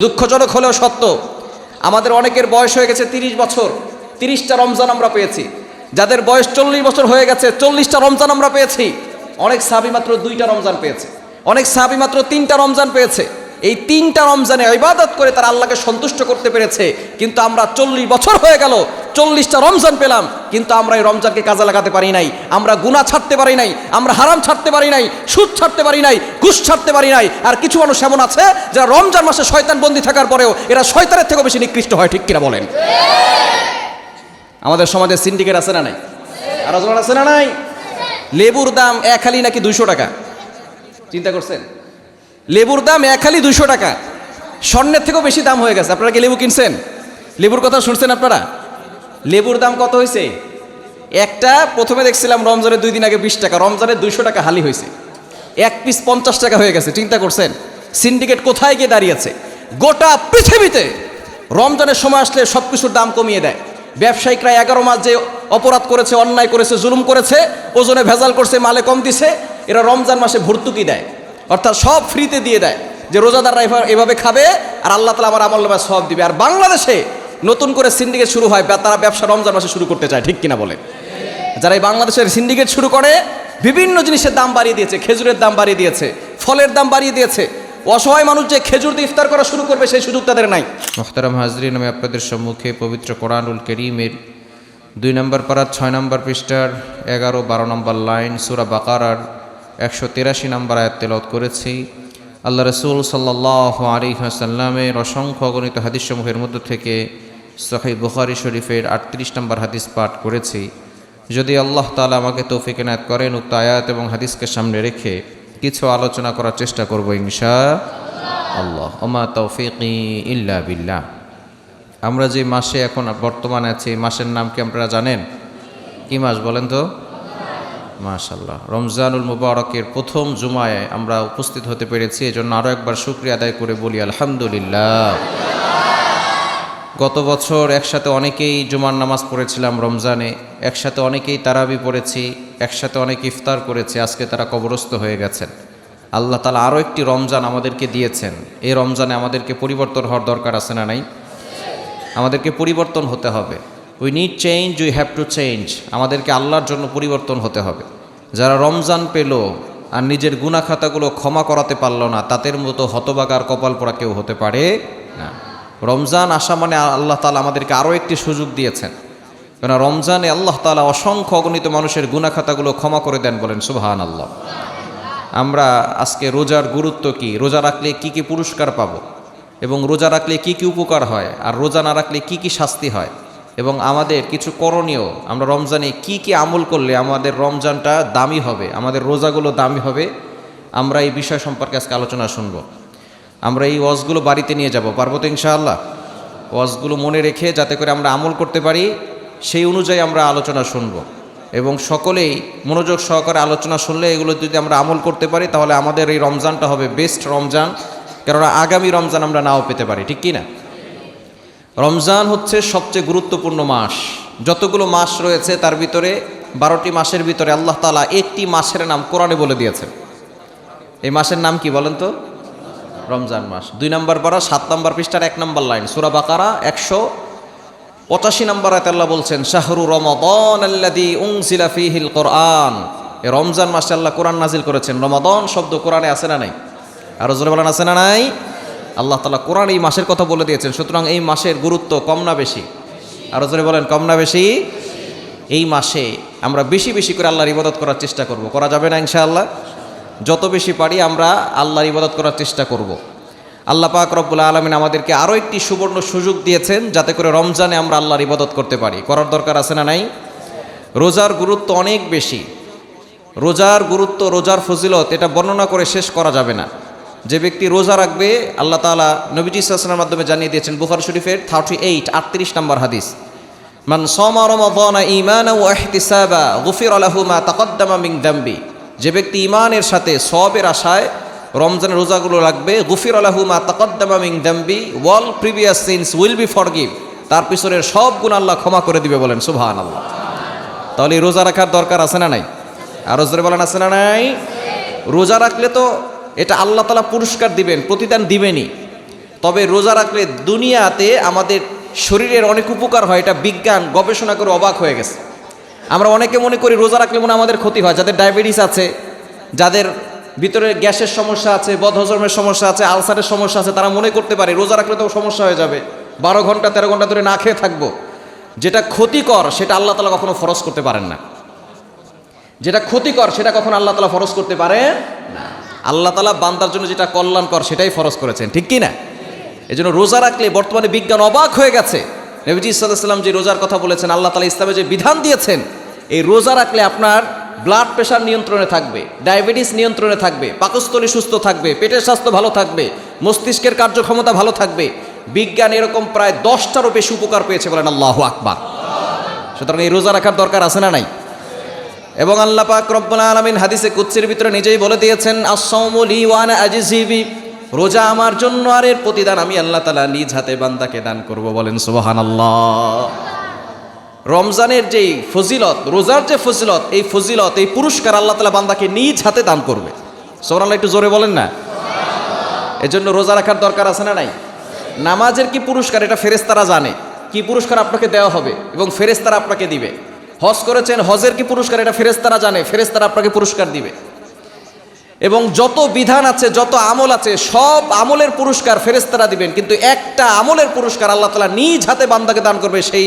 দুঃখজনক হলেও সত্য, আমাদের অনেকের বয়স হয়ে গেছে 30 বছর, 30টা রমজান আমরা পেয়েছি। যাদের বয়স 40 বছর হয়ে গেছে 40টা রমজান আমরা পেয়েছি। অনেক সাহাবী মাত্র 2টা রমজান পেয়েছে, অনেক সাহাবী মাত্র 3টা রমজান পেয়েছে। এই 3টা রমজানে ইবাদত করে তারা আল্লাহকে সন্তুষ্ট করতে পেরেছে। কিন্তু আমরা 40 বছর হয়ে গেল, 40টা রমজান পেলাম, কিন্তু আমরা এই রমজানকে কাজে লাগাতে পারি নাই। আমরা গুনাহ ছাড়তে পারি নাই, আমরা হারাম ছাড়তে পারি নাই, সুদ ছাড়তে পারি নাই, ঘুষ ছাড়তে পারি নাই। আর কিছু মানুষ এমন আছে যারা রমজান মাসে শয়তান বন্দী থাকার পরেও এরা শয়তানের থেকেও বেশি নিকৃষ্ট হয়। ঠিক কিনা বলেন? আমাদের সমাজে সিন্ডিকেট আছে না নাই? আর রাজমান আছে না নাই? লেবুর দাম এক হালি নাকি 200 টাকা। চিন্তা করছেন? লেবুর দাম এক হালি 200 টাকা, স্বর্ণের থেকেও বেশি দাম হয়ে গেছে। আপনারা কি লেবু কিনছেন? লেবুর কথা শুনছেন আপনারা? লেবুর দাম কত হয়েছে? একটা প্রথমে দেখছিলাম রমজানের 2 দিন আগে 20 টাকা, রমজানের 200 টাকা হালি হয়েছে। এক পিস 50 টাকা হয়ে গেছে। চিন্তা করছেন সিন্ডিকেট কোথায় গিয়ে দাঁড়িয়েছে? গোটা পৃথিবীতে রমজানের সময় আসলে সব কিছুর দাম কমিয়ে দেয়। ব্যবসায়িকরা 11 মাস যে অপরাধ করেছে, অন্যায় করেছে, জুলুম করেছে, ওজনে ভেজাল করছে, মালে কম দিছে, এরা রমজান মাসে ভর্তুকি দেয়, অর্থাৎ সব ফ্রিতে দিয়ে দেয় যে রোজাদাররা এভাবে খাবে আর আল্লাহ তাআলা আমার আমলনামায় সওয়াব দিবে। আর বাংলাদেশে নতুন করে সিন্ডিকেট শুরু হয়, তারা ব্যবসা রমজান মাসে শুরু করতে চায়। ঠিক কিনা বলে? যারা এই বাংলাদেশের সিন্ডিকেট শুরু করে বিভিন্ন জিনিসের দাম বাড়িয়ে দিয়েছে, খেজুরের দাম বাড়িয়ে দিয়েছে, ফলের দাম বাড়িয়ে দিয়েছে। অসহায় মানুষ যে খেজুর দিয়ে ইফতার করা শুরু করবে সেই সুযোগ তাদের নাই। মুহতারাম হাজরিন, আমি আপনাদের সম্মুখে পবিত্র কোরআনুল কারীমের 2 নম্বর পারা 6 নম্বর পৃষ্ঠার 11-12 নম্বর লাইন সূরা বাকারার 183 নম্বর আয়াত তেলাওয়াত করেছি। আল্লাহ রাসূল সাল্লাল্লাহু আলাইহি ওয়াসাল্লামের অসংখ্য অগণিত হাদিসসমূহের মধ্য থেকে সহিহ বুখারী শরীফের 38 নম্বর হাদিস পাঠ করেছি। যদি আল্লাহ তাআলা আমাকে তৌফিক এনায়েত করেন, উক্ত আয়াত এবং হাদিসকে সামনে রেখে কিছু আলোচনা করার চেষ্টা করব ইনশাআল্লাহ। ওমা তৌফিকি ইল্লা বিল্লাহ। আমরা যে মাসে এখন বর্তমানে আছি, মাসের নাম কি আপনারা জানেন? কি মাস বলেন তো? মাশাআল্লাহ, রমজানুল মুবারকের প্রথম জুমায় আমরা উপস্থিত হতে পেরেছি। এজন্য আরও একবার শুকরিয়া আদায় করে বলি আলহামদুলিল্লাহ। গত বছর একসাথে অনেকেই জুমার নামাজ পড়েছিলাম রমজানে, একসাথে অনেকেই তারাবি পড়েছি, একসাথে অনেকে ইফতার করেছে। আজকে তারা কবরস্থ হয়ে গেছেন। আল্লাহ তাআলা আরও একটি রমজান আমাদেরকে দিয়েছেন। এই রমজানে আমাদেরকে পরিবর্তন হওয়ার দরকার আছে না নাই? আমাদেরকে পরিবর্তন হতে হবে। We need change, we have to change. আমাদেরকে আল্লাহর জন্য পরিবর্তন হতে হবে। যারা রমজান পেল আর নিজের গুনাহ খাতাগুলো ক্ষমা করাতে পারল না, তাদের মতো হতবাগার কপাল পোড়া কেউ হতে পারে না। রমজান আসা মানে আল্লাহ তাআলা আমাদেরকে আরও একটি সুযোগ দিয়েছেন। কেন রমজানে আল্লাহ তাআলা অসংখ্য অগণিত মানুষের গুনাহ খাতাগুলো ক্ষমা করে দেন, বলেন সুবহানাল্লাহ। আমরা আজকে রোজার গুরুত্ব কি, রোজা রাখলে কি কি পুরস্কার পাবো, এবং রোজা রাখলে কি কি উপকার হয়, আর রোজা না রাখলে কি কি শাস্তি হয়, এবং আমাদের কিছু করণীয়, আমরা রমজানে কি কি আমল করলে আমাদের রমজানটা দামি হবে, আমাদের রোজাগুলো দামি হবে, আমরা এই বিষয় সম্পর্কে আজকে আলোচনা শুনব। আমরা এই ওয়াজগুলো বাড়িতে নিয়ে যাব, পারবো তো ইনশাআল্লাহ? ওয়াজগুলো মনে রেখে যাতে করে আমরা আমল করতে পারি, সেই অনুযায়ী আমরা আলোচনা শুনব। এবং সকলেই মনোযোগ সহকারে আলোচনা শুনলে এগুলো যদি আমরা আমল করতে পারি, তাহলে আমাদের এই রমজানটা হবে বেস্ট রমজান। কেননা আগামী রমজান আমরা নাও পেতে পারি। ঠিক কি না? রমজান হচ্ছে সবচেয়ে গুরুত্বপূর্ণ মাস। যতগুলো মাস রয়েছে তার ভিতরে 12টি মাসের ভিতরে আল্লাহ তাআলা একটি মাসের নাম কোরআনে বলে দিয়েছেন। এই মাসের নাম কি বলেন তো? রমজান মাস। 2 নম্বর পারা 7 নম্বর পৃষ্ঠার 1 নম্বর লাইন সূরা বাকারা 185 নম্বর আয়াতে আল্লাহ বলছেন, শাহরু রমাদান আল্লাযী উনজিলা ফীহিল কোরআন। এই রমজান মাসে আল্লাহ কোরআন নাজিল করেছেন। রমাদান শব্দ কোরআনে আছে না নাই? আরো জোরে বলেন, আছে না নাই? আল্লাহ তাআলা কোরআন এই মাসের কথা বলে দিয়েছেন। সুতরাং এই মাসের গুরুত্ব কম না বেশি? আরো জোরে বলেন, কম না বেশি? এই মাসে আমরা বেশি বেশি করে আল্লাহর ইবাদত করার চেষ্টা করব। করা যাবে না ইনশাআল্লাহ? যত বেশি পারি আমরা আল্লাহর ইবাদত করার চেষ্টা করব। আল্লাহ পাক রব্বুল আলামিন আমাদেরকে আরও একটি সুবর্ণ সুযোগ দিয়েছেন যাতে করে রমজানে আমরা আল্লাহর ইবাদত করতে পারি। করার দরকার আছে না নাই? রোজার গুরুত্ব অনেক বেশি। রোজার গুরুত্ব, রোজার ফজিলত, এটা বর্ণনা করে শেষ করা যাবে না। যে ব্যক্তি রোজা রাখবে, আল্লাহ তাআলা নবীজি সাল্লাল্লাহু আলাইহি ওয়াসাল্লামের মাধ্যমে জানিয়ে দিয়েছেন, বুখারী শরীফের 38 নম্বর হাদিস, মান সামা রমাদানা ঈমানান ওয়া ইহতিসাবা গুফিরা লাহু মা তাকদ্দামা মিন যামবি। যে ব্যক্তি ঈমানের সাথে সওয়াবের আশায় রমজানের রোজাগুলো রাখবে, গুফিরা লাহু মা তাকদ্দামা মিন যামবি, ওয়াল previous sins will be forgive. তার পিছনের সব গুনাহ আল্লাহ ক্ষমা করে দিবে, বলেন সুবহানাল্লাহ। তাহলে রোজা রাখার দরকার আছে না নাই? আরো জোরে বলেন, আছে না নাই? রোজা রাখলে তো এটা আল্লাহ তাআলা পুরস্কার দিবেন, প্রতিদান দিবেনই। তবে রোজা রাখলে দুনিয়াতে আমাদের শরীরের অনেক উপকার হয়, এটা বিজ্ঞান গবেষণা করে অবাক হয়ে গেছে। আমরা অনেকে মনে করি রোজা রাখলে মনে আমাদের ক্ষতি হয়, যাদের ডায়াবেটিস আছে, যাদের ভিতরে গ্যাসের সমস্যা আছে, বদহজমের সমস্যা আছে, আলসারের সমস্যা আছে, তারা মনে করতে পারে রোজা রাখলে তো সমস্যা হয়ে যাবে, 12 ঘন্টা 13 ঘন্টা ধরে না খেয়ে থাকবো। যেটা ক্ষতিকর সেটা আল্লাহ তাআলা কখনো ফরজ করতে পারেন না। যেটা ক্ষতিকর সেটা কখনো আল্লাহ তাআলা ফরজ করতে পারেন না। আল্লাহ তাআলা বান্দার জন্য যেটা কল্যাণকর সেটাই ফরজ করেছেন, ঠিক কি না? এজন্য রোজা রাখলে বর্তমানে বিজ্ঞান অবাক হয়ে গেছে। নবীজি সাল্লাল্লাহু আলাইহি ওয়াসাল্লাম যে রোজার কথা বলেছেন, আল্লাহ তাআলা ইসলামে যে বিধান দিয়েছেন, এই রোজা রাখলে আপনার ব্লাড প্রেশার নিয়ন্ত্রণে থাকবে, ডায়াবেটিস নিয়ন্ত্রণে থাকবে, পাকস্থলী সুস্থ থাকবে, পেটের স্বাস্থ্য ভালো থাকবে, মস্তিষ্কের কার্যক্ষমতা ভালো থাকবে। বিজ্ঞান এরকম প্রায় 10টারও বেশি উপকার পেয়েছে, বলেন আল্লাহু আকবার। সুতরাং এই রোজা রাখার দরকার আছে না নাই? এবং আল্লাহ পাক রব্বুল আলামিন হাদিসে কুদসির ভিতরে নিজেই বলে দিয়েছেন, আস-সাওমু লি ওয়া আনা আজজি বি, রোজা আমার জন্য আর এর প্রতিদান আমি আল্লাহ তাআলা নিজ হাতে বান্দাকে দান করব, বলেন সুবহানাল্লাহ। রমজানের যেই ফজিলত, রোজার যে ফজিলত, এই ফজিলত, এই পুরস্কার আল্লাহ তাআলা বান্দাকে নিজ হাতে দান করবে। সুবহানাল্লাহ, একটু জোরে বলেন না। এজন্য রোজা রাখার দরকার আছে না নাই? নামাজের কি পুরস্কার এটা ফেরেশতারা জানে, কি পুরস্কার আপনাকে দেওয়া হবে এবং ফেরেশতারা আপনাকে দিবে। হজ করেছেন, হজের কি পুরস্কার এটা ফেরেশতারা জানে, ফেরেশতারা আপনাকে পুরস্কার দিবে। এবং যত বিধান আছে, যত আমল আছে, সব আমলের পুরস্কার ফেরেশতারা দিবেন, কিন্তু একটা আমলের পুরস্কার আল্লাহ তাআলা নিজ হাতে বান্দাকে দান করবে। সেই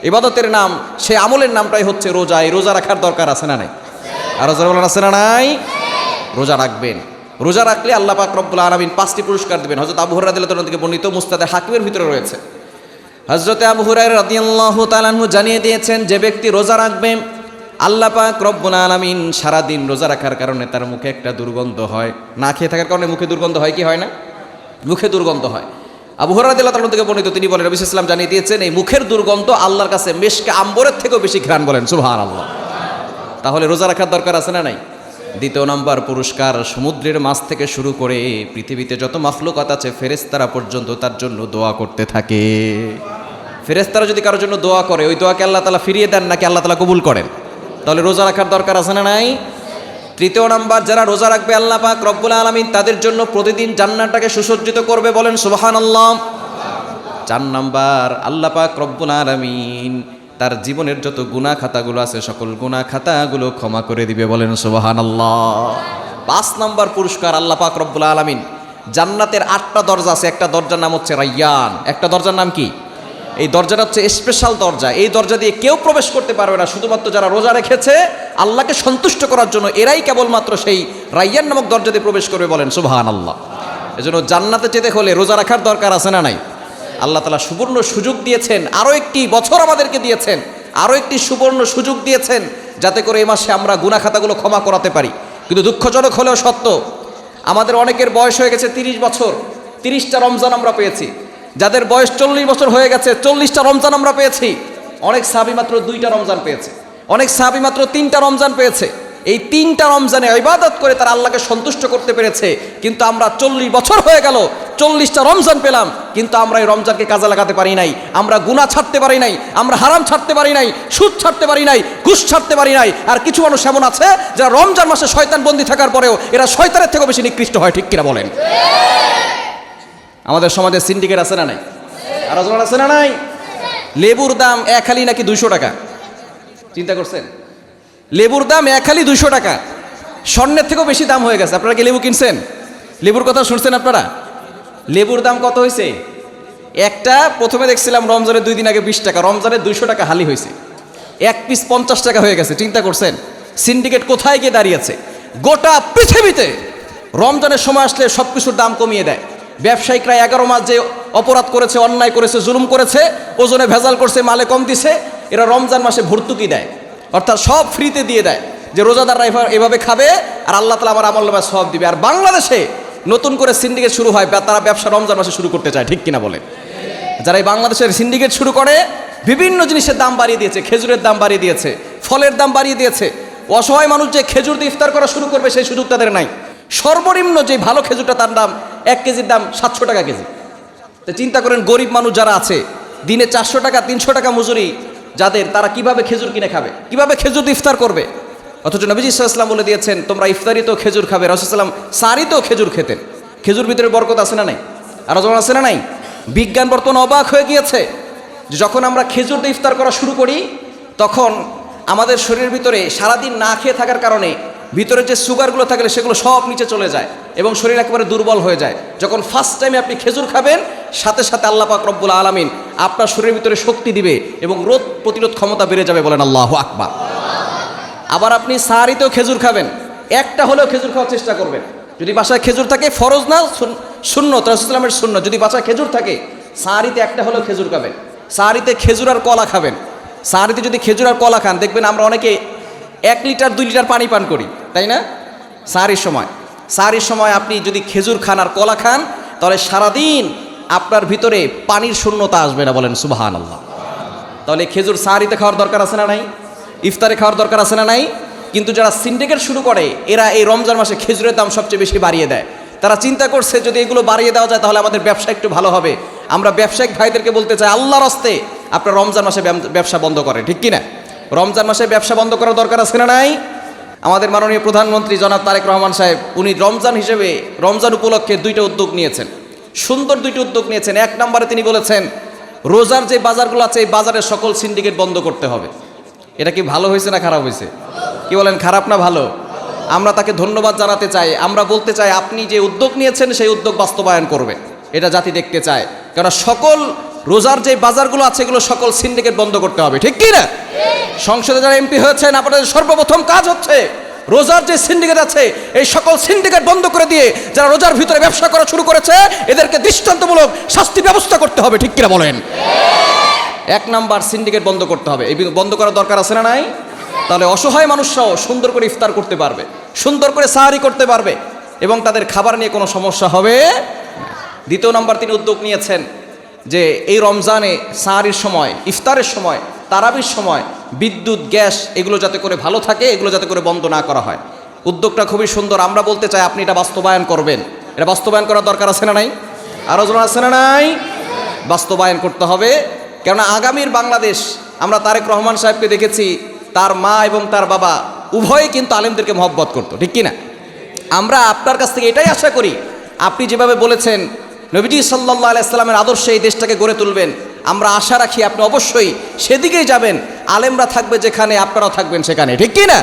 ইবাদতের নাম, সেই আমলের নামটাই হচ্ছে রোজা। এই রোজা রাখার দরকার আছে না নাই? আর রোজা বলেন আছে না নাই? রোজা রাখবেন। রোজা রাখলে আল্লাহ পাক রব্বুল আলামিন 5টি পুরস্কার দিবেন। হযরত আবু হুরায়রা রাদিয়াল্লাহু তাআলা থেকে বর্ণিত, মুসনাদে হাকিমের ভিতরে রয়েছে। হযরত আবু হুরায়রা রাদিয়াল্লাহু তাআলা আনহু জানিয়ে দিয়েছেন, যে ব্যক্তি রোজা রাখবে, আল্লাহ পাক রব্বুল আলামিন সারাদিন রোজা রাখার কারণে তার মুখে একটা দুর্গন্ধ হয়। না খেয়ে থাকার কারণে মুখে দুর্গন্ধ হয় কি হয় না? মুখে দুর্গন্ধ হয়। আবু হুরায়রা রাদিয়াল্লাহু তাআলা থেকে বর্ণিত, তিনি বলেন, নবী সাল্লাল্লাহু আলাইহি ওয়াসাল্লাম জানিয়ে দিয়েছেন, এই মুখের দুর্গন্ধ আল্লাহর কাছে মেশকে আম্বরের থেকেও বেশি ঘ্রাণ, বলেন সুবহানাল্লাহ। তাহলে রোজা রাখার দরকার আছে না নাই? দ্বিতীয় নাম্বার পুরস্কার, সমুদ্রের মাছ থেকে শুরু করে পৃথিবীতে যত মাখলুকাত আছে ফেরেশতারা পর্যন্ত তার জন্য দোয়া করতে থাকে। ফেরেশতারা যদি কারোর জন্য দোয়া করে, ওই দোয়াকে আল্লাহ তাআলা ফিরিয়ে দেন নাকি আল্লাহ তাআলা কবুল করেন? তাহলে রোজা রাখার দরকার আছে না নাই? তৃতীয় নাম্বার, যারা রোজা রাখবে আল্লাহ পাক রব্বুল আলামিন তাদের জন্য প্রতিদিন জান্নাতটাকে সুসজ্জিত করবে, বলেন সুবহানাল্লাহ। 4 নাম্বার, আল্লাহ পাক রব্বুল আলামিন তার জীবনের যত গুনাহ খাতাগুলো আছে সকল গুনাহ খাতাগুলো ক্ষমা করে দিবে, বলেন সুবহানাল্লাহ। 5 নাম্বার পুরস্কার, আল্লাহ পাক রব্বুল আলামিন জান্নাতের 8টা দরজা আছে, একটা দরজার নাম হচ্ছে রায়্যান। একটা দরজার নাম কি? এই দরজাটা হচ্ছে স্পেশাল দরজা। এই দরজা দিয়ে কেউ প্রবেশ করতে পারবে না, শুধুমাত্র যারা রোজা রেখেছে আল্লাহকে সন্তুষ্ট করার জন্য, এরাই কেবলমাত্র সেই রায়্যান নামক দরজা দিয়ে প্রবেশ করবে, বলেন সুবহানাল্লাহ। এজন্য জান্নাতে যেতে হলে রোজা রাখার দরকার আছে না নাই? আল্লাহ তাআলা সুবর্ণ সুযোগ দিয়েছেন, আরও একটি বছর আমাদেরকে দিয়েছেন, আরও একটি সুবর্ণ সুযোগ দিয়েছেন, যাতে করে এই মাসে আমরা গুনাহ খাতাগুলো ক্ষমা করাতে পারি। কিন্তু দুঃখজনক হলেও সত্য, আমাদের অনেকের বয়স হয়ে গেছে 30 বছর, 30টা রমজান আমরা পেয়েছি। যাদের বয়স 40 বছর হয়ে গেছে, 40টা রমজান আমরা পেয়েছি। অনেক সাহাবী মাত্র 2টা রমজান পেয়েছে, অনেক সাহাবী মাত্র 3টা রমজান পেয়েছে। এই 3টা রমজানে ইবাদত করে তারা আল্লাহকে সন্তুষ্ট করতে পেরেছে। কিন্তু আমরা 40 বছর হয়ে গেল, 40টা রমজান পেলাম, কিন্তু আমরা এই রমজানকে কাজে লাগাতে পারি নাই। আমরা গুনাহ ছাড়তে পারি নাই, আমরা হারাম ছাড়তে পারি নাই, সুদ ছাড়তে পারি নাই, ঘুষ ছাড়তে পারি নাই। আর কিছু মানুষ এমন আছে যারা রমজান মাসে শয়তান বন্দী থাকার পরেও এরা শয়তানের থেকেও বেশি নিকৃষ্ট হয়, ঠিক কিনা বলেন? আমাদের সমাজে সিন্ডিকেট আছে না নাই? আর রমজান আছে না নাই? লেবুর দাম 1 হালি নাকি 200 টাকা, চিন্তা করছেন? লেবুর দাম 1 হালি 200 টাকা, স্বর্ণের থেকেও বেশি দাম হয়ে গেছে। আপনারা কি লেবু কিনছেন? লেবুর কথা শুনছেন আপনারা? লেবুর দাম কত হয়েছে? একটা প্রথমে দেখছিলাম রমজানের 2 দিন আগে 20 টাকা, রমজানের 200 টাকা হালি হয়েছে। 1 পিস 50 টাকা হয়ে গেছে। চিন্তা করছেন সিন্ডিকেট কোথায় গিয়ে দাঁড়িয়েছে? গোটা পৃথিবীতে রমজানের সময় আসলে সব কিছুর দাম কমিয়ে দেয়। ব্যবসায়িকরা 11 মাস যে অপরাধ করেছে, অন্যায় করেছে, জুলুম করেছে, ওজনে ভেজাল করছে, মালে কম দিছে, এরা রমজান মাসে ভর্তুকি দেয়, অর্থাৎ সব ফ্রিতে দিয়ে দেয়, যে রোজাদাররা এভাবে খাবে আর আল্লাহ তাআলা আমার আমলনামায় সওয়াব দিবে। আর বাংলাদেশে নতুন করে সিন্ডিকেট শুরু হয়, তারা ব্যবসা রমজান মাসে শুরু করতে চায়, ঠিক কিনা বলে? যারা এই বাংলাদেশের সিন্ডিকেট শুরু করে বিভিন্ন জিনিসের দাম বাড়িয়ে দিয়েছে, খেজুরের দাম বাড়িয়ে দিয়েছে, ফলের দাম বাড়িয়ে দিয়েছে। অসহায় মানুষ যে খেজুর দিয়ে ইফতার করা শুরু করবে সেই সুযোগ তাদের নাই। সর্বনিম্ন যে ভালো খেজুরটা তার দাম 1 কেজির দাম 700 টাকা কেজি। তো চিন্তা করেন গরিব মানুষ যারা আছে, দিনে 400 টাকা 300 টাকা মজুরি যাদের, তারা কিভাবে খেজুর কিনে খাবে, কিভাবে খেজুর দিয়ে ইফতার করবে? অথচ নবীজি সাল্লাল্লাহু আলাইহি ওয়াসাল্লাম বলে দিয়েছেন তোমরা ইফতারিতেও খেজুর খাবে। রাসূল সাল্লাল্লাহু আলাইহি ওয়াসাল্লাম সারিতেও খেজুর খেতেন। খেজুর ভিতরে বরকত আছে না নাই? আরো যেমন আছে না নাই? বিজ্ঞান বর্তমানে অবাক হয়ে গিয়েছে যে যখন আমরা খেজুর দিয়ে ইফতার করা শুরু করি তখন আমাদের শরীরের ভিতরে সারাদিন না খেয়ে থাকার কারণে ভিতরে যে সুগারগুলো থাকলে সেগুলো সব নিচে চলে যায় এবং শরীর একেবারে দুর্বল হয়ে যায়। যখন ফার্স্ট টাইমে আপনি খেজুর খাবেন সাথে সাথে আল্লাহ পাক রব্বুল আলামিন আপনার শরীরের ভিতরে শক্তি দিবে এবং রোগ প্রতিরোধ ক্ষমতা বেড়ে যাবে, বলেন আল্লাহু আকবার। আবার আপনি সাহারিতেও খেজুর খাবেন, একটা হলেও খেজুর খাওয়ার চেষ্টা করবেন। যদি বাসায় খেজুর থাকে, ফরজ না সুন্নত, রাসূলুল্লাহ সাল্লাল্লাহু আলাইহি ওয়াসাল্লামের সুন্নত, যদি বাসায় খেজুর থাকে সাহারিতে একটা হলেও খেজুর খাবেন। সাহারিতে খেজুর আর কলা খাবেন। সাহারিতে যদি খেজুর আর কলা খান দেখবেন আমরা অনেকে 1 লিটার 2 লিটার পানি পান করি, তাই না? সাহারির সময় আপনি যদি খেজুর খান আর কলা খান তাহলে সারাদিন আপনার ভিতরে পানির শূন্যতা আসবে না, বলেন সুবহানাল্লাহ। তাহলে খেজুর সাহারিতে খাওয়ার দরকার আছে না নাই? ইফতারে খাওয়ার দরকার আছে না নাই? কিন্তু যারা সিন্ডিকেট শুরু করে এরা এই রমজান মাসে খেজুরের দাম সবচেয়ে বেশি বাড়িয়ে দেয়। তারা চিন্তা করছে যদি এগুলো বাড়িয়ে দেওয়া যায় তাহলে আমাদের ব্যবসা একটু ভালো হবে। আমরা ব্যবসায়িক ভাইদেরকে বলতে চাই, আল্লাহর রাস্তে আপনার রমজান মাসে ব্যবসা বন্ধ করেন, ঠিক কিনা? রমজান মাসে ব্যবসা বন্ধ করার দরকার আছে না নাই? আমাদের মাননীয় প্রধানমন্ত্রী জনাব তারেক রহমান সাহেব উনি রমজান হিসেবে রমজান উপলক্ষে 2টা উদ্যোগ নিয়েছেন, সুন্দর 2টি উদ্যোগ নিয়েছেন। 1 নম্বরে তিনি বলেছেন রোজার যে বাজারগুলো আছে এই বাজারের সকল সিন্ডিকেট বন্ধ করতে হবে। এটা কি ভালো হয়েছে না খারাপ হয়েছে? কি বলেন, খারাপ না ভালো? আমরা তাকে ধন্যবাদ জানাতে চাই। আমরা বলতে চাই আপনি যে উদ্যোগ নিয়েছেন সেই উদ্যোগ বাস্তবায়ন করবে, এটা জাতি দেখতে চায়। কারণ সকল রোজার যে বাজারগুলো আছে এগুলো সকল সিন্ডিকেট বন্ধ করতে হবে, ঠিক কি না? সংসদে যারা এমপি হয়েছেন আপনাদের সর্বপ্রথম কাজ হচ্ছে রোজার যে সিন্ডিকেট আছে এই সকল সিন্ডিকেট বন্ধ করে দিয়ে যারা রোজার ভিতরে ব্যবসা করা শুরু করেছে এদেরকে দৃষ্টান্তমূলক শাস্তি ব্যবস্থা করতে হবে, ঠিক কিনা বলেন? 1 নাম্বার সিন্ডিকেট বন্ধ করতে হবে। এই বন্ধ করার দরকার আছে না নাই? তাহলে অসহায় মানুষরাও সুন্দর করে ইফতার করতে পারবে, সুন্দর করে সাহারি করতে পারবে এবং তাদের খাবার নিয়ে কোনো সমস্যা হবে। 2 নাম্বার তিনি উদ্যোগ নিয়েছেন যে এই রমজানে সাহারির সময়, ইফতারের সময়, তারাবির সময় বিদ্যুৎ, গ্যাস এগুলো যাতে করে ভালো থাকে, এগুলো যাতে করে বন্ধ না করা হয়। উদ্যোগটা খুবই সুন্দর। আমরা বলতে চাই আপনি এটা বাস্তবায়ন করবেন। এটা বাস্তবায়ন করার দরকার আছে না নাই? আরো জন আছে না নাই? বাস্তবায়ন করতে হবে। কেননা আগামীর বাংলাদেশ, আমরা তারেক রহমান সাহেবকে দেখেছি তার মা এবং তার বাবা উভয়ে কিন্তু আলেমদেরকে মহব্বত করতো, ঠিক কিনা? আমরা আপনার কাছ থেকে এটাই আশা করি আপনি যেভাবে বলেছেন নবীজি সাল্লাল্লাহু আলাইহি সাল্লামের আদর্শে এই দেশটাকে গড়ে তুলবেন, আমরা আশা রাখি আপনি অবশ্যই সেদিকেই যাবেন। আলেমরা থাকবে যেখানে আপনারাও থাকবেন সেখানে, ঠিক কি না?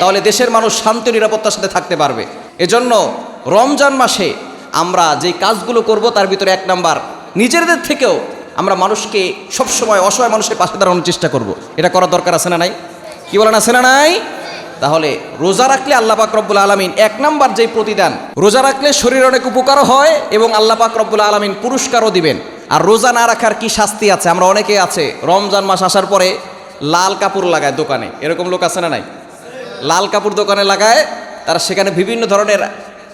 তাহলে দেশের মানুষ শান্তি নিরাপত্তার সাথে থাকতে পারবে। এজন্য রমজান মাসে আমরা যে কাজগুলো করব তার ভিতরে 1 নাম্বার নিজেদের থেকেও আমরা মানুষকে সবসময় অসহায় মানুষের পাশে দাঁড়ানোর চেষ্টা করব। এটা করার দরকার আছে না নাই? কি বলেন, আছে না নাই? তাহলে রোজা রাখলে আল্লাহ পাক রব্বুল আলামিন 1 নাম্বার যেই প্রতিদান, রোজা রাখলে শরীরে অনেক উপকারও হয় এবং আল্লাহ পাক রব্বুল আলামিন পুরস্কারও দিবেন। আর রোজা না রাখার কি শাস্তি আছে? আমরা অনেকে আছে রমজান মাস আসার পরে লাল কাপড় লাগায় দোকানে, এরকম লোক আছে না নাই? লাল কাপড় দোকানে লাগায়, তারা সেখানে বিভিন্ন ধরনের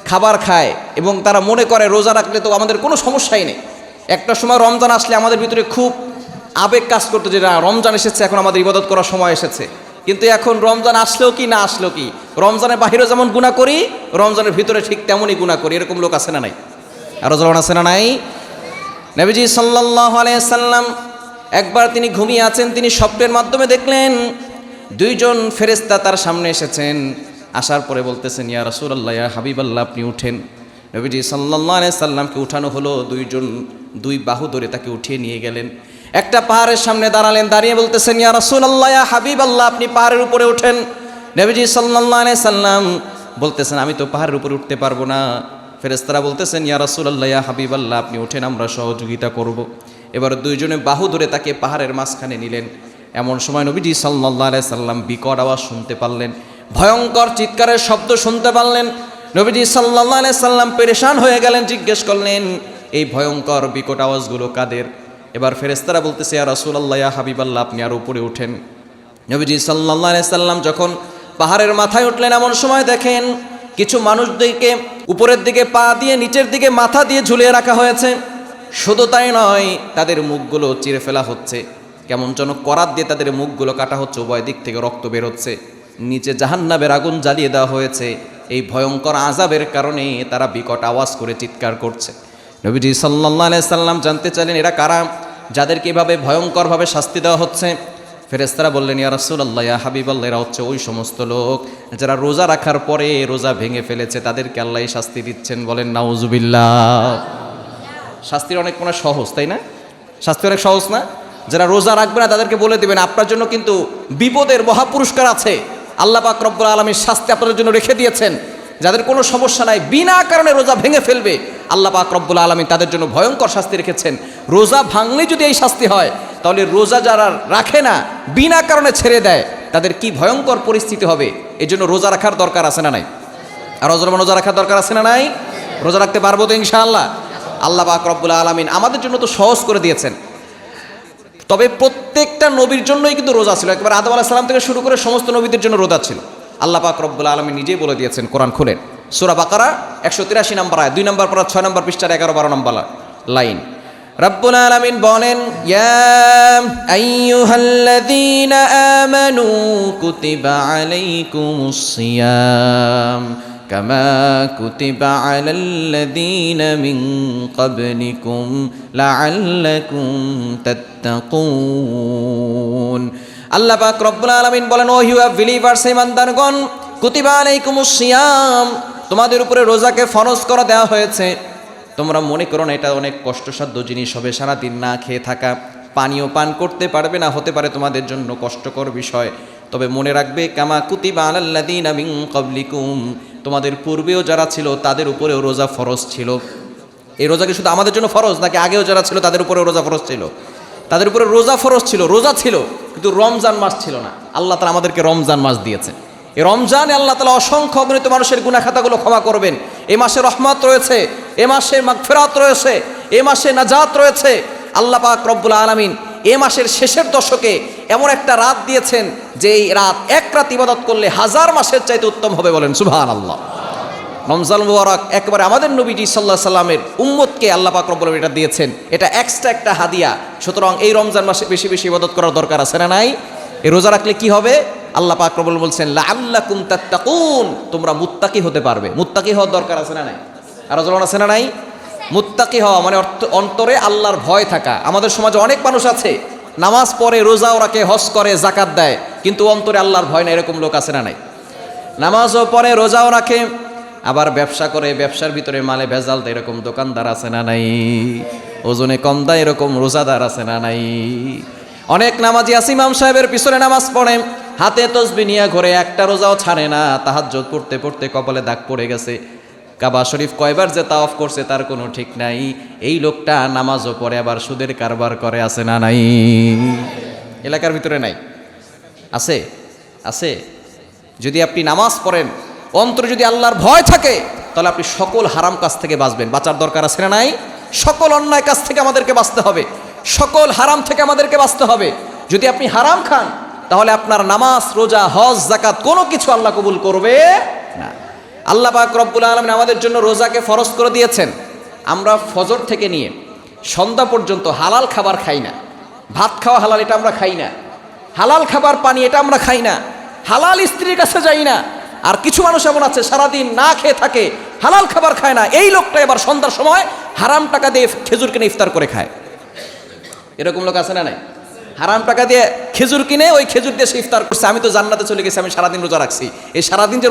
খাবার খায় এবং তারা মনে করে রোজা রাখলে তো আমাদের কোনো সমস্যাই নেই। একটা সময় রমজান আসলে আমাদের ভিতরে খুব আবেগ কাজ করতো যে না, রমজান এসেছে, এখন আমাদের ইবাদত করার সময় এসেছে। কিন্তু এখন রমজান আসলেও কি না আসলেও কি, রমজানের বাহিরে যেমন গুনাহ করি রমজানের ভিতরে ঠিক তেমনই গুনাহ করি, এরকম লোক আছে না নাই? আরো জন আছে না নাই? নবীজি সাল্লাল্লাহু আলাইহি সাল্লাম একবার তিনি ঘুমিয়ে আছেন, তিনি স্বপ্নের মাধ্যমে দেখলেন 2 জন ফেরেশতা তার সামনে এসেছেন। আসার পরে বলতেছেন ইয়া রাসূলুল্লাহ, ইয়া হাবিবাল্লাহ, আপনি উঠেন। নবীজি সাল্লাল্লাহু আলাইহি সাল্লামকে উঠানো হলো। 2 জন 2 বাহু ধরে তাকে উঠিয়ে নিয়ে গেলেন। একটা পাহাড়ের সামনে দাঁড়ালেন, দাঁড়িয়ে বলতেছেন ইয়া রাসূলুল্লাহ, ইয়া হাবিবাল্লাহ, আপনি পাহাড়ের উপরে ওঠেন। নবীজি সাল্লাল্লাহু আলাইহি সাল্লাম বলতেছেন আমি তো পাহাড়ের উপরে উঠতে পারবো না। ফেরেশতারা বলতেছেন ইয়া রাসূলুল্লাহ, ইয়া হাবিবাল্লাহ, আপনি ওঠেন, আমরা সহযোগিতা করব। এবার 2 জনে বাহু ধরে তাকে পাহাড়ের মাঝখানে নিলেন। এমন সময় নবীজি সাল্লাল্লাহু আলাইহি সাল্লাম বিকট আওয়াজ শুনতে পারলেন, ভয়ঙ্কর চিৎকারের শব্দ শুনতে পারলেন। নবীজি সাল্লাল্লাহু আলাইহি সাল্লাম পেরেশান হয়ে গেলেন, জিজ্ঞেস করলেন এই ভয়ঙ্কর বিকট আওয়াজগুলো কাদের? এবার ফেরেশতারা বলতেছে ইয়া রাসূলুল্লাহ, ইয়া হাবিবাল্লাহ, আপনি আর উপরে ওঠেন। নবীজি সাল্লাল্লাহু আলাইহি সাল্লাম যখন পাহাড়ের মাথায় উঠলেন এমন সময় দেখেন কিছু মানুষদেরকে উপরের দিকে পা দিয়ে নিচের দিকে মাথা দিয়ে ঝুলিয়ে রাখা হয়েছে। শুধু তাই নয়, তাদের মুখগুলো চিরে ফেলা হচ্ছে, কেমন যেন করাত দিয়ে তাদের মুখগুলো কাটা হচ্ছে, উভয় দিক থেকে রক্ত বের হচ্ছে। নিচে জাহান্নামের আগুন জ্বালিয়ে দেওয়া হয়েছে। এই ভয়ঙ্কর আযাবের কারণে তারা বিকট আওয়াজ করে চিৎকার করছে। নবীজি সাল্লাল্লাহু আলাইহি সাল্লাম জানতে চাইলেন এরা কারা, যাদেরকে এভাবে ভয়ঙ্করভাবে শাস্তি দেওয়া হচ্ছে? ফেরেশতারা বললেন ইয়া রাসূলুল্লাহ, ইয়া হাবিবাল্লাহ, এরা হচ্ছে ওই সমস্ত লোক যারা রোজা রাখার পরে রোজা ভেঙে ফেলেছে, তাদেরকে আল্লাহ শাস্তি দিচ্ছেন। বলেন নাউজুবিল্লাহ। শাস্তির অনেক মনে হয় সহজ, তাই না? শাস্তি অনেক সহজ না? যারা রোজা রাখবে না তাদেরকে বলে দেবেন আপনার জন্য কিন্তু বিপদের মহাপুরস্কার আছে। আল্লাহ পাক রব্বুল আলামিন শাস্তি আপনাদের জন্য রেখে দিয়েছেন। যাদের কোনো সমস্যা নাই, বিনা কারণে রোজা ভেঙে ফেলবে, আল্লাহ পাক রব্বুল আলামিন তাদের জন্য ভয়ঙ্কর শাস্তি রেখেছেন। রোজা ভাঙলে যদি এই শাস্তি হয়, তাহলে রোজা যারা রাখে না, বিনা কারণে ছেড়ে দেয়, তাদের কি ভয়ঙ্কর পরিস্থিতি হবে। এই জন্য রোজা রাখার দরকার আছে না নাই? আর রোজা রাখার দরকার আছে না নাই? রোজা রাখতে পারবো তো ইনশাআল্লাহ? আল্লাহ পাক রব্বুল আলামিন আমাদের জন্য তো সহজ করে দিয়েছেন। তবে প্রত্যেকটা নবীর জন্যই কিন্তু রোজা ছিল, একবার আদম আলাইহিস সালাম থেকে শুরু করে সমস্ত নবীদের জন্য রোজা ছিল। আল্লাহ পাক রব্বুল আলামিন নিজেই বলে দিয়েছেন, কোরআন খুলেন, সূরা বাকারা 183 নম্বর আয়াত, 2 নম্বর পারা 6 নম্বর পৃষ্ঠার 11-12 নম্বর লাইন। রব্বুল আলামিন বলেন, ইয়া আইয়ুহাল্লাযীনা আমানু কুতিবা আলাইকুমুস সিয়াম কামা কুতিবা আলাল্লাযীনা মিন ক্বাবলিকুম লাআল্লাকুম তাত্তাকুন। আল্লাহ পাক রব্বুল আলামিন বলেন, ও ইউ হ্যাভ বিলিভার্স, ঈমানদারগণ, কুতিবা আলাইকুমুস সিয়াম, তোমাদের উপরে রোজাকে ফরজ করে দেওয়া হয়েছে। তোমরা মনে করো না এটা অনেক কষ্টসাধ্য জিনিস হবে, সারাদিন না খেয়ে থাকা, পানীয় পান করতে পারবে না, হতে পারে তোমাদের জন্য কষ্টকর বিষয়। তবে মনে রাখবে, কামা কুতিবা আলাল্লাযীনা মিন ক্বাবলিকুম, তোমাদের পূর্বেও যারা ছিল তাদের উপরেও রোজা ফরজ ছিল। এই রোজা কি শুধু আমাদের জন্য ফরজ, নাকি আগেও যারা ছিল তাদের উপরেও রোজা ফরজ ছিল? তাদের উপরে রোজা ফরজ ছিল, রোজা ছিল, কিন্তু রমজান মাস ছিল না। আল্লাহ তাআলা আমাদেরকে রমজান মাস দিয়েছেন। এই রমজানে আল্লাহ তাআলা অসংখ্য অগণিত মানুষের গুনাহ খাতাগুলো ক্ষমা করবেন। এই মাসে রহমত রয়েছে, এ মাসে মাগফিরাত রয়েছে, এ মাসে নাজাত রয়েছে। আল্লাহ পাক রব্বুল আলামিন এ মাসের শেষের দশকে এমন একটা রাত দিয়েছেন যে এই রাত, এক রাত ইবাদত করলে 1000 মাসের চাইতে উত্তম হবে, বলেন সুবহানাল্লাহ। রমজান মুবারক একবারে আমাদের নবীজি সাল্লাল্লাহু আলাইহি সাল্লামের উম্মতকে আল্লাহ পাক রব্বুল আলামিন এটা দিয়েছেন। এটা এক্সট্রা একটা হাদিয়া। সুতরাং এই রমজান মাসে বেশি বেশি ইবাদত করার দরকার আছে না নাই? এই রোজা রাখলে কি হবে? আল্লাহ পাক রব্বুল বলছেন, লাআল্লাকুম তাত্তাকুন, তোমরা মুত্তাকি হতে পারবে। মুত্তাকি হওয়ার দরকার আছে না নাই? আর রোজা আছে না নাই? মুত্তাকি হওয়া মানে অন্তরে আল্লাহর ভয় থাকা। আমাদের সমাজে অনেক মানুষ আছে, নামাজ পড়ে, রোজাও রাখে, হজ করে, যাকাত দেয়, কিন্তু অন্তরে আল্লাহর ভয় না। এরকম লোক আছে না নাই? নামাজও পড়ে, রোজাও রাখে, আবার ব্যবসা করে, ব্যবসার ভিতরে মালে ভেজাল দেয়, এরকম দোকানদার আছে না নাই? ওজনে কম দেয়, এরকম রোজাদার আছে না নাই? অনেক নামাজি আছে, ইমাম সাহেবের পিছনে নামাজ পড়ে, হাতে তসবিহ নিয়ে ঘরে, একটা রোজাও ছাড়ে না। তাহাজ্জুদ পড়তে পড়তে কপালে দাগ পড়ে গেছে, কাবা শরীফ কয়বার যে তাওয়াফ করছে তার কোনো ঠিক নাই। এই লোকটা নামাজও পড়ে, আবার সুদের কারবার করে, আছে না নাই? এলাকার ভিতরে নাই? আছে? আছে। যদি আপনি নামাজ পড়েন, অন্তরে যদি আল্লাহর ভয় থাকে, তাহলে আপনি সকল হারাম কাজ থেকে বাঁচবেন। বাঁচার দরকার আছে না নাই? সকল অন্যায় কাজ থেকে আমাদেরকে বাঁচতে হবে, সকল হারাম থেকে আমাদেরকে বাঁচতে হবে। যদি আপনি হারাম খান, তাহলে আপনার নামাজ, রোজা, হজ, যাকাত কোনো কিছু আল্লাহ কবুল করবে না। আল্লাহ পাক রব্বুল আলামিন আমাদের জন্য রোজাকে ফরজ করে দিয়েছেন। আমরা ফজর থেকে নিয়ে সন্ধ্যা পর্যন্ত হালাল খাবার খাই না। ভাত খাওয়া হালাল, এটা আমরা খাই না। হালাল খাবার, পানি, এটা আমরা খাই না। হালাল স্ত্রীর কাছে যাই না। আর কিছু মানুষ এমন আছে সারাদিন না খেয়ে থাকে, হালাল খাবার খায় না। এই লোকটা এবার সন্ধ্যার সময় হারাম টাকা দিয়ে খেজুর কিনে ইফতার করে খায়। এরকম লোক আছে না নাই? হারাম টাকা দিয়ে খেজুর কিনে, ওই খেজুর দিয়ে সে ইফতার করছে। আমি তো জান্নাতে চলে গেছি, আমি সারাদিন রোজা রাখছি। এই সারাদিন যে